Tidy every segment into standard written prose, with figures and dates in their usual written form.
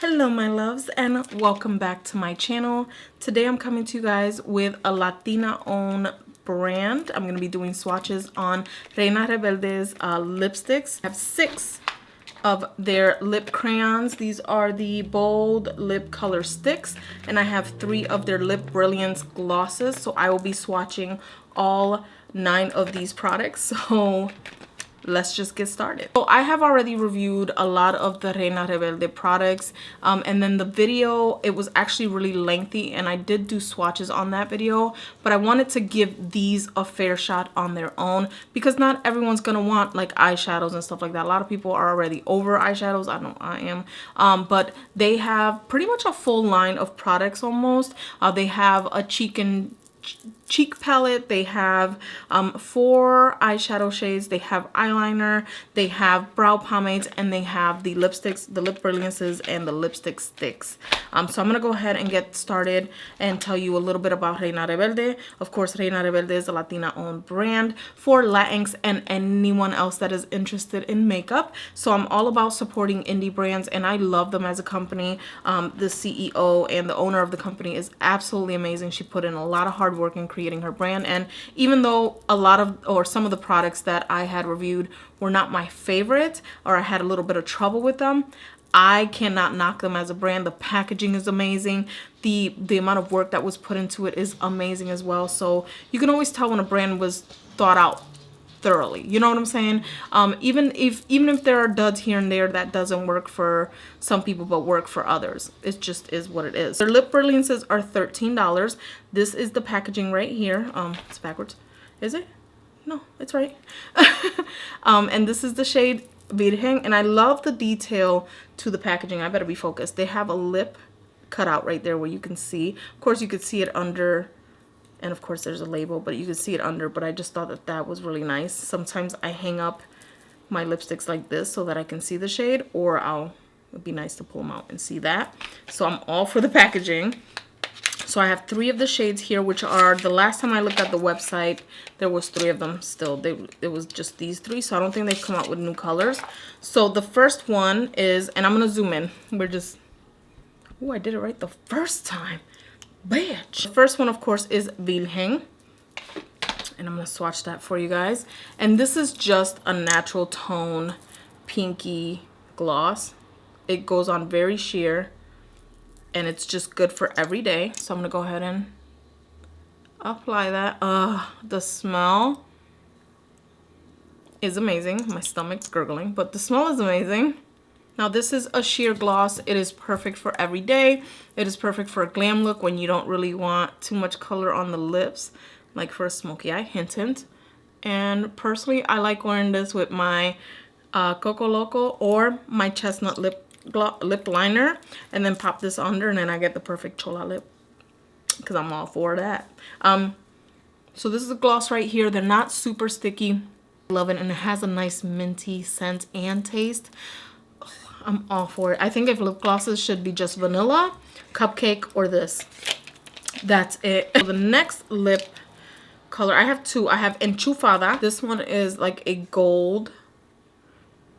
Hello my loves and welcome back to my channel. Today I'm coming to you guys with a Latina owned brand. I'm going to be doing swatches on Reina Rebelde's lipsticks. I have 6 of their lip crayons. These are the bold lip color sticks, and I have 3 of their lip brilliance glosses. So I will be swatching all 9 of these products. So let's just get started. So I have already reviewed a lot of the Reina Rebelde products, and then the video, it was actually really lengthy and I did do swatches on that video, but I wanted to give these a fair shot on their own because not everyone's gonna want like eyeshadows and stuff like that. A lot of people are already over eyeshadows. I know I am, but they have pretty much a full line of products almost. They have a cheek palette, they have 4 eyeshadow shades, they have eyeliner, they have brow pomades, and they have the lipsticks, the lip brilliances, and the lipstick sticks. So I'm gonna go ahead and get started and tell you a little bit about Reina Rebelde. Of course, Reina Rebelde is a Latina owned brand for Latinx and anyone else that is interested in makeup. So I'm all about supporting indie brands and I love them as a company. The CEO and the owner of the company is absolutely amazing. She put in a lot of hard work in creating her brand, and even though a lot of or some of the products that I had reviewed were not my favorite or I had a little bit of trouble with them, I cannot knock them as a brand. The packaging is amazing. The amount of work that was put into it is amazing as well. So you can always tell when a brand was thought out thoroughly, you know what I'm saying? Even if there are duds here and there that doesn't work for some people but work for others, it just is what it is. Their lip brilliances are $13. This is the packaging right here. It's backwards. Is it? No, it's right. And this is the shade Virgen, and I love the detail to the packaging. I better be focused. They have a lip cut out right there where you can see. Of course, you could see it under. And of course there's a label, but you can see it under, but I just thought that that was really nice. Sometimes I hang up my lipsticks like this so that I can see the shade, or it'd be nice to pull them out and see that. So I'm all for the packaging. So I have 3 of the shades here, which are, the last time I looked at the website, there was 3 of them still. It was just these 3, so I don't think they've come out with new colors. So the first one is, and I'm gonna zoom in. Oh, I did it right the first time. Bitch. The first one, of course, is Virgen, and I'm gonna swatch that for you guys. And this is just a natural tone pinky gloss. It goes on very sheer, and it's just good for every day. So I'm gonna go ahead and apply that. The smell is amazing. My stomach's gurgling, but the smell is amazing. Now this is a sheer gloss. It is perfect for every day. It is perfect for a glam look when you don't really want too much color on the lips, like for a smoky eye, hint hint. And personally, I like wearing this with my Coco Loco or my chestnut lip liner, and then pop this under, and then I get the perfect chola lip because I'm all for that. So this is a gloss right here. They're not super sticky. Love it, and it has a nice minty scent and taste. I'm all for it. I think if lip glosses should be just vanilla, cupcake, or this. That's it. So the next lip color, I have 2. I have Enchufada. This one is like a gold.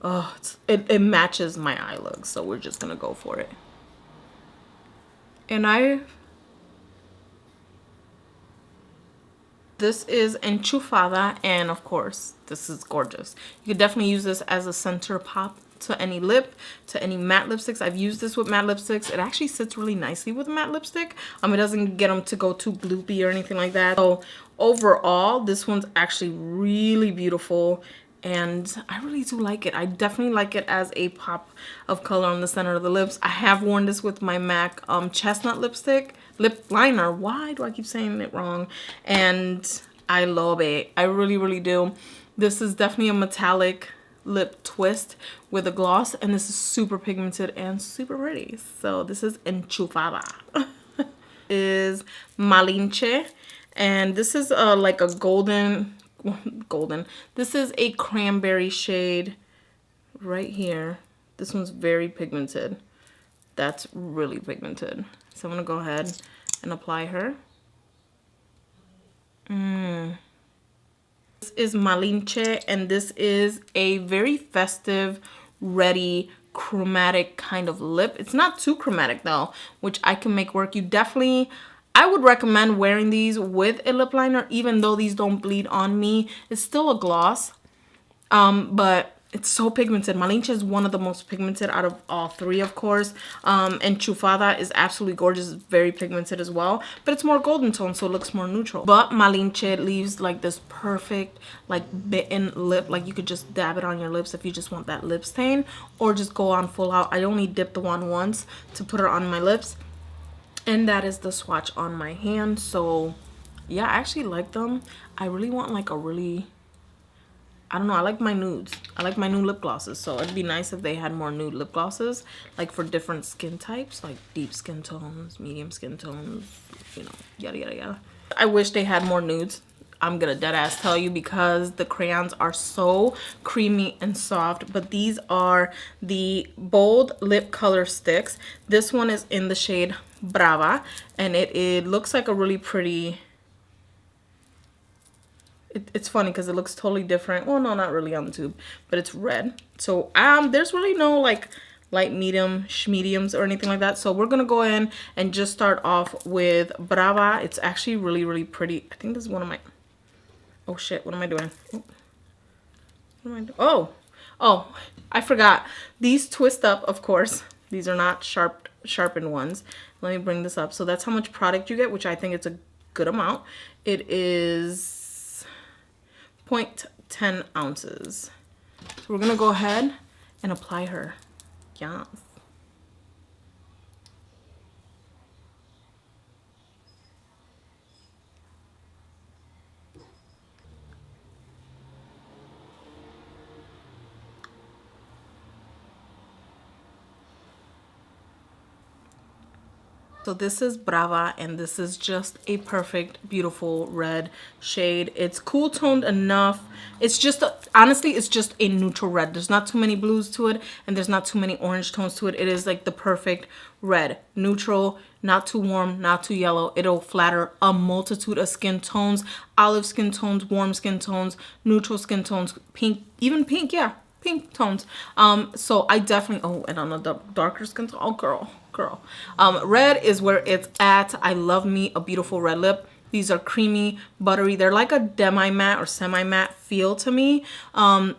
Oh, it matches my eye look, so we're just gonna go for it. And this is Enchufada, and of course, this is gorgeous. You could definitely use this as a center pop to any lip, to any matte lipsticks. I've used this with matte lipsticks. It actually sits really nicely with a matte lipstick. It doesn't get them to go too gloopy or anything like that. So overall, this one's actually really beautiful, and I really do like it. I definitely like it as a pop of color on the center of the lips. I have worn this with my MAC chestnut lip liner. Why do I keep saying it wrong? And I love it. I really, really do. This is definitely a metallic lip twist with a gloss, and this is super pigmented and super pretty. So this is Enchufada. Is Malinche, and this is like a golden. This is a cranberry shade right here. This one's very pigmented. That's really pigmented. So I'm gonna go ahead and apply her. This is Malinche, and this is a very festive, ready chromatic kind of lip. It's not too chromatic though, which I can make work. You definitely, I would recommend wearing these with a lip liner, even though these don't bleed on me. It's still a gloss, but it's so pigmented. Malinche is one of the most pigmented out of all three, of course. And Chufada is absolutely gorgeous. It's very pigmented as well, but it's more golden tone, so it looks more neutral. But Malinche leaves like this perfect, like bitten lip. Like you could just dab it on your lips if you just want that lip stain, or just go on full out. I only dipped the one once to put it on my lips, and that is the swatch on my hand. So yeah, I actually like them. I really want like a really, I don't know, I like my nudes. I like my nude lip glosses, so it'd be nice if they had more nude lip glosses, like for different skin types, like deep skin tones, medium skin tones, you know, yada yada yada. I wish they had more nudes. I'm gonna dead ass tell you, because the crayons are so creamy and soft. But these are the bold lip color sticks. This one is in the shade Brava, and it looks like a really pretty, it's funny because it looks totally different. Well, no, not really on the tube, but it's red. So there's really no like light medium mediums or anything like that. So we're gonna go in and just start off with Brava. It's actually really, really pretty. I think this is one of my, oh shit, what am I doing? What am I doing? Oh, I forgot. These twist up, of course. These are not sharpened ones. Let me bring this up. So that's how much product you get, which I think it's a good amount. It is 0.10 ounces. So we're gonna go ahead and apply her. Yes. So this is Brava, and this is just a perfect, beautiful red shade. It's cool toned enough. It's just, honestly, it's just a neutral red. There's not too many blues to it, and there's not too many orange tones to it. It is like the perfect red. Neutral, not too warm, not too yellow. It'll flatter a multitude of skin tones, olive skin tones, warm skin tones, neutral skin tones, pink, even pink, yeah. Pink tones. So I definitely, oh, and on the darker skin tone, oh girl. Red is where it's at. I love me a beautiful red lip. These are creamy, buttery. They're like a demi-matte or semi-matte feel to me.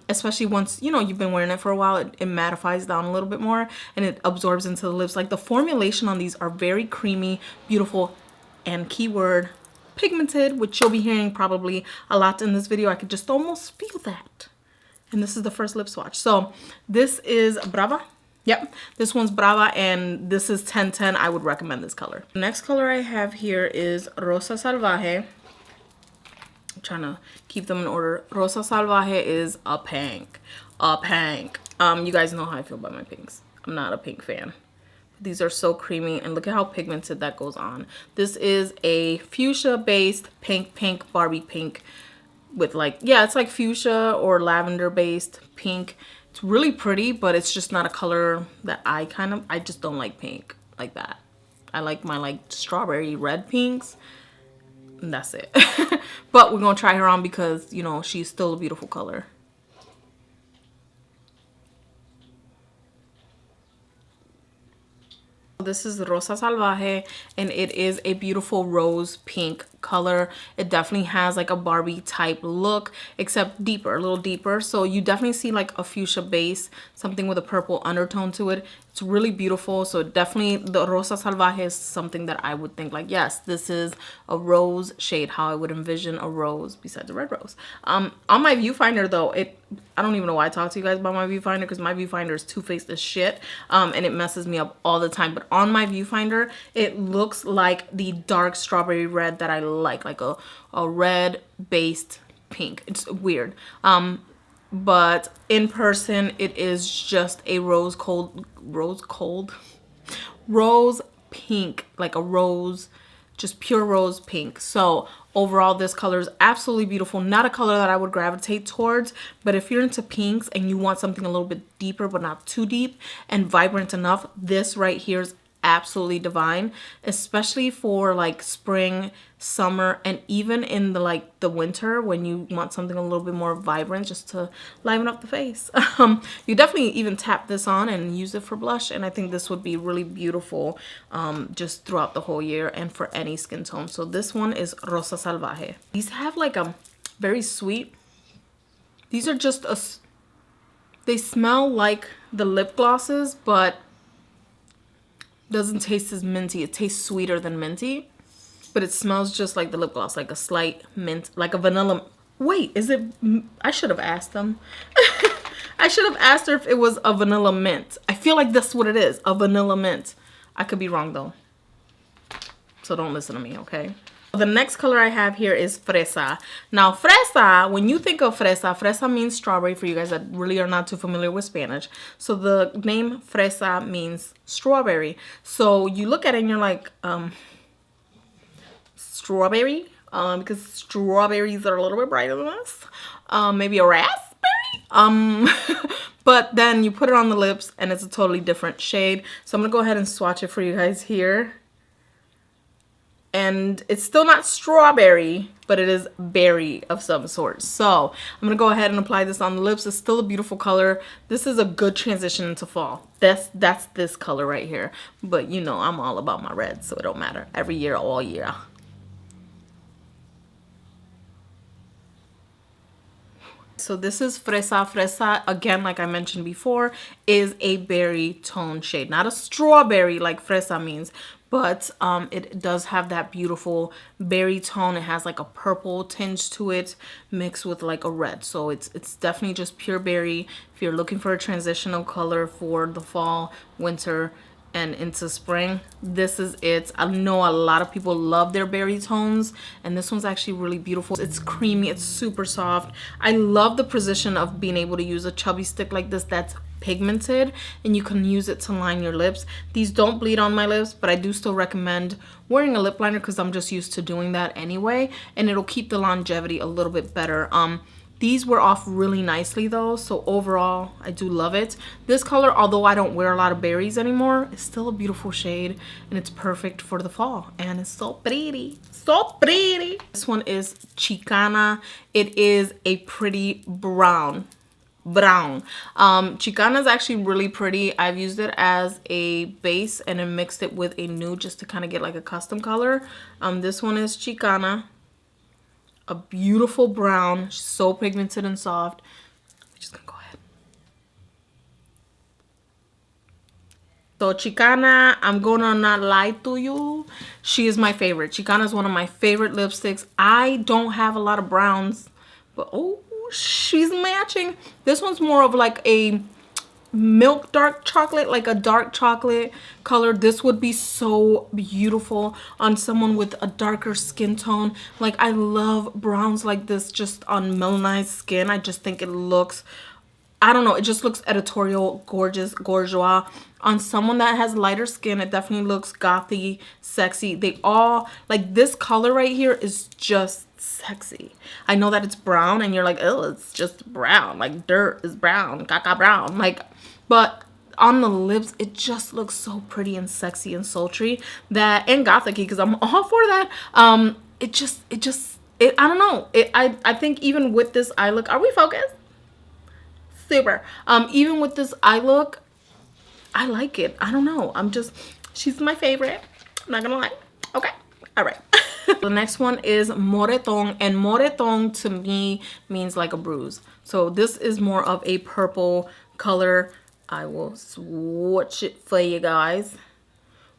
Especially once, you know, you've been wearing it for a while, it mattifies down a little bit more and it absorbs into the lips. Like the formulation on these are very creamy, beautiful, and keyword pigmented, which you'll be hearing probably a lot in this video. I could just almost feel that. And this is the first lip swatch. So this is Brava. Yep, this one's Brava, and this is 1010. I would recommend this color. The next color I have here is Rosa Salvaje. I'm trying to keep them in order. Rosa Salvaje is a pink. A pink. You guys know how I feel about my pinks. I'm not a pink fan. These are so creamy, and look at how pigmented that goes on. This is a fuchsia-based pink Barbie pink with like, yeah, it's like fuchsia or lavender based pink. It's really pretty, but it's just not a color that I just don't like pink like that. I like my like strawberry red pinks, and that's it. But we're gonna try her on because, you know, she's still a beautiful color. This is Rosa Salvaje, and it is a beautiful rose pink color. It definitely has like a Barbie type look, except deeper, a little deeper. So you definitely see like a fuchsia base, something with a purple undertone to it. It's really beautiful. So definitely the Rosa Salvaje is something that I would think like, yes, this is a rose shade, how I would envision a rose besides a red rose. On my viewfinder though, I don't even know why I talk to you guys about my viewfinder, because my viewfinder is two-faced as shit, and it messes me up all the time. But on my viewfinder, it looks like the dark strawberry red that I like a red based pink. It's weird. But in person, it is just a rose pink, like a rose, just pure rose pink. So overall, this color is absolutely beautiful. Not a color that I would gravitate towards, but if you're into pinks and you want something a little bit deeper but not too deep and vibrant enough, this right here is absolutely divine, especially for like spring, summer, and even in the like the winter when you want something a little bit more vibrant just to liven up the face. You definitely even tap this on and use it for blush, and I think this would be really beautiful just throughout the whole year and for any skin tone. So this one is Rosa Salvaje. These have like a very sweet, these are just they smell like the lip glosses, but doesn't taste as minty. It tastes sweeter than minty, but it smells just like the lip gloss, like a slight mint, like a vanilla. Wait, is it? I should have asked them. I should have asked her if it was a vanilla mint. I feel like that's what it is, a vanilla mint. I could be wrong though, so don't listen to me, okay? The next color I have here is Fresa. Now, Fresa, when you think of Fresa, Fresa means strawberry for you guys that really are not too familiar with Spanish. So the name Fresa means strawberry. So you look at it and you're like, strawberry? Because strawberries are a little bit brighter than this. Maybe a raspberry? But then you put it on the lips and it's a totally different shade. So I'm going to go ahead and swatch it for you guys here. And it's still not strawberry, but it is berry of some sort. So I'm gonna go ahead and apply this on the lips. It's still a beautiful color. This is a good transition into fall. That's this color right here. But you know, I'm all about my reds, so it don't matter. Every year, all year. So this is Fresa. Fresa, again, like I mentioned before, is a berry tone shade. Not a strawberry like Fresa means, but it does have that beautiful berry tone. It has like a purple tinge to it mixed with like a red. So it's definitely just pure berry. If you're looking for a transitional color for the fall, winter, and into spring, this is it. I know a lot of people love their berry tones, and this one's actually really beautiful. It's creamy, it's super soft. I love the position of being able to use a chubby stick like this that's pigmented, and you can use it to line your lips. These don't bleed on my lips, but I do still recommend wearing a lip liner because I'm just used to doing that anyway, and it'll keep the longevity a little bit better. These were off really nicely though, so overall I do love it. This color, although I don't wear a lot of berries anymore, is still a beautiful shade, and it's perfect for the fall, and it's so pretty, so pretty. This one is Chicana. It is a pretty brown. Chicana is actually really pretty. I've used it as a base and then mixed it with a nude just to kind of get like a custom color. This one is Chicana. A beautiful brown, so pigmented and soft. I'm just gonna go ahead. So Chicana, I'm gonna not lie to you, she is my favorite. Chicana is one of my favorite lipsticks. I don't have a lot of browns, but oh, she's matching. This one's more of like a milk dark chocolate, like a dark chocolate color. This would be so beautiful on someone with a darker skin tone. Like, I love browns like this just on melanized skin. I just think it looks, I don't know, it just looks editorial, gorgeous, bourgeois. On someone that has lighter skin, it definitely looks gothy, sexy. They all, like, this color right here is just sexy. I know that it's brown and you're like, oh, it's just brown, like dirt is brown, caca brown, like, but on the lips it just looks so pretty and sexy and sultry, that, and gothic-y, because I'm all for that. I don't know, I think even with this eye look, are we focused? Super. Even with this eye look, I like it. I don't know, she's my favorite, I'm not gonna lie. Okay, all right. The next one is Moreton, and Moreton to me means like a bruise. So this is more of a purple color. I will swatch it for you guys.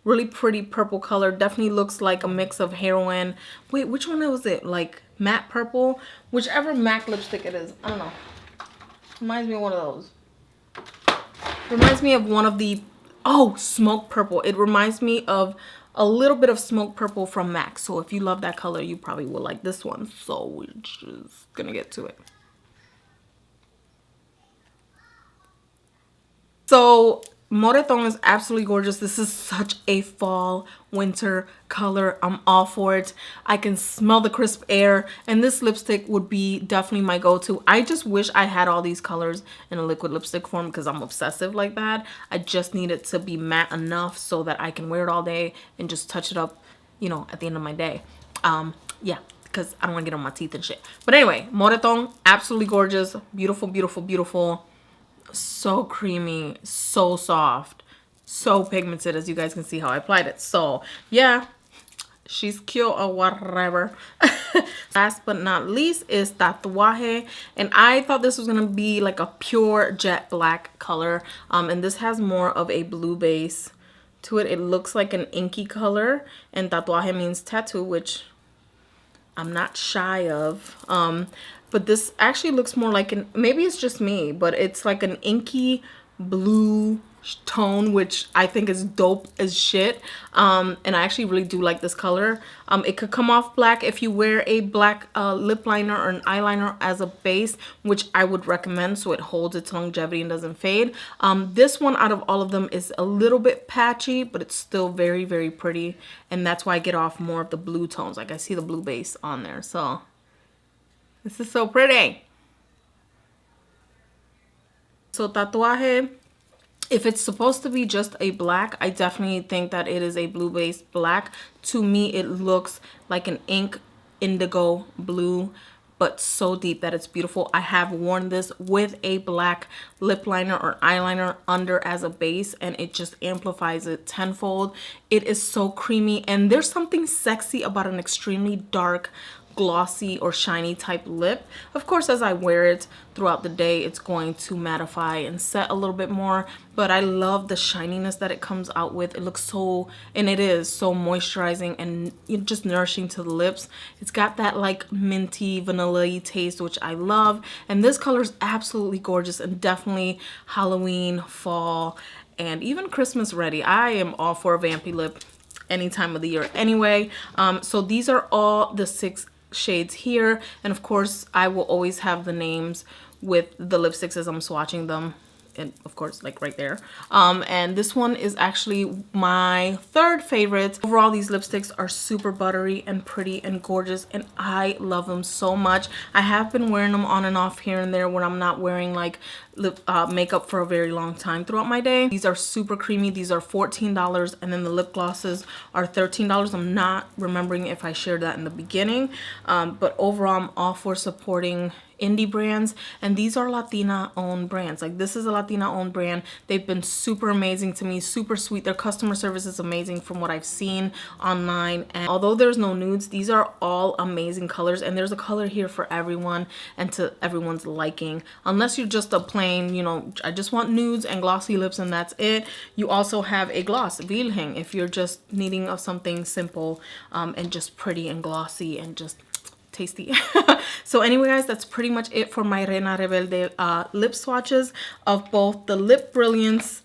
Really pretty purple color. Definitely looks like a mix of heroin. Wait, which one was it? Like matte purple? Whichever MAC lipstick it is. I don't know. Reminds me of one of those. Reminds me of one of the, oh, smoke purple. It reminds me of a little bit of smoke purple from MAC. So if you love that color, you probably will like this one. So we're just gonna get to it. So Moreton is absolutely gorgeous. This is such a fall winter color. I'm all for it. I can smell the crisp air, and this lipstick would be definitely my go-to. I just wish I had all these colors in a liquid lipstick form because I'm obsessive like that. I just need it to be matte enough so that I can wear it all day and just touch it up, you know, at the end of my day. Yeah, because I don't want to get on my teeth and shit. But anyway, Moreton, absolutely gorgeous. Beautiful, beautiful, beautiful. So creamy, so soft, so pigmented, as you guys can see how I applied it. So yeah, she's cute or whatever. Last but not least is Tatuaje, and I thought this was gonna be like a pure jet black color, and this has more of a blue base to it. It looks like an inky color, and Tatuaje means tattoo, which I'm not shy of. But this actually looks more like an, maybe it's just me, but it's like an inky blue tone, which I think is dope as shit. And I actually really do like this color. It could come off black if you wear a black lip liner or an eyeliner as a base, which I would recommend so it holds its longevity and doesn't fade. This one out of all of them is a little bit patchy, but it's still very, very pretty. And that's why I get off more of the blue tones. Like I see the blue base on there. So this is so pretty. So Tatuaje, if it's supposed to be just a black, I definitely think that it is a blue based black. To me, it looks like an ink indigo blue, but so deep that it's beautiful. I have worn this with a black lip liner or eyeliner under as a base, and it just amplifies it tenfold. It is so creamy, and there's something sexy about an extremely dark, glossy or shiny type lip. Of course, as I wear it throughout the day, it's going to mattify and set a little bit more, but I love the shininess that it comes out with. It looks so, and it is so moisturizing and just nourishing to the lips. It's got that like minty vanilla-y taste, which I love, and this color is absolutely gorgeous and definitely Halloween, fall, and even Christmas ready. I am all for a vampy lip any time of the year anyway. So these are all the 6 shades here, and of course I will always have the names with the lipsticks as I'm swatching them, and of course like right there. And this one is actually my 3rd favorite. Overall, these lipsticks are super buttery and pretty and gorgeous, and I love them so much. I have been wearing them on and off here and there when I'm not wearing like lip makeup for a very long time throughout my day. These are super creamy. These are $14, and then the lip glosses are $13. I'm not remembering if I shared that in the beginning, but overall I'm all for supporting indie brands, and these are Latina owned brands. Like, this is a Latina owned brand. They've been super amazing to me, super sweet. Their customer service is amazing from what I've seen online, and although there's no nudes, these are all amazing colors, and there's a color here for everyone and to everyone's liking. Unless you're just a plain, you know, I just want nudes and glossy lips and that's it. You also have a gloss, Virgen, if you're just needing of something simple and just pretty and glossy and just tasty. So anyway, guys, that's pretty much it for my Reina Rebelde lip swatches of both the Lip Brilliance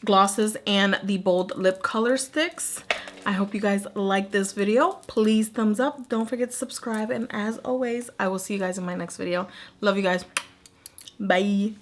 glosses and the bold lip color sticks. I hope you guys like this video. Please thumbs up. Don't forget to subscribe, and as always, I will see you guys in my next video. Love you guys. Bye.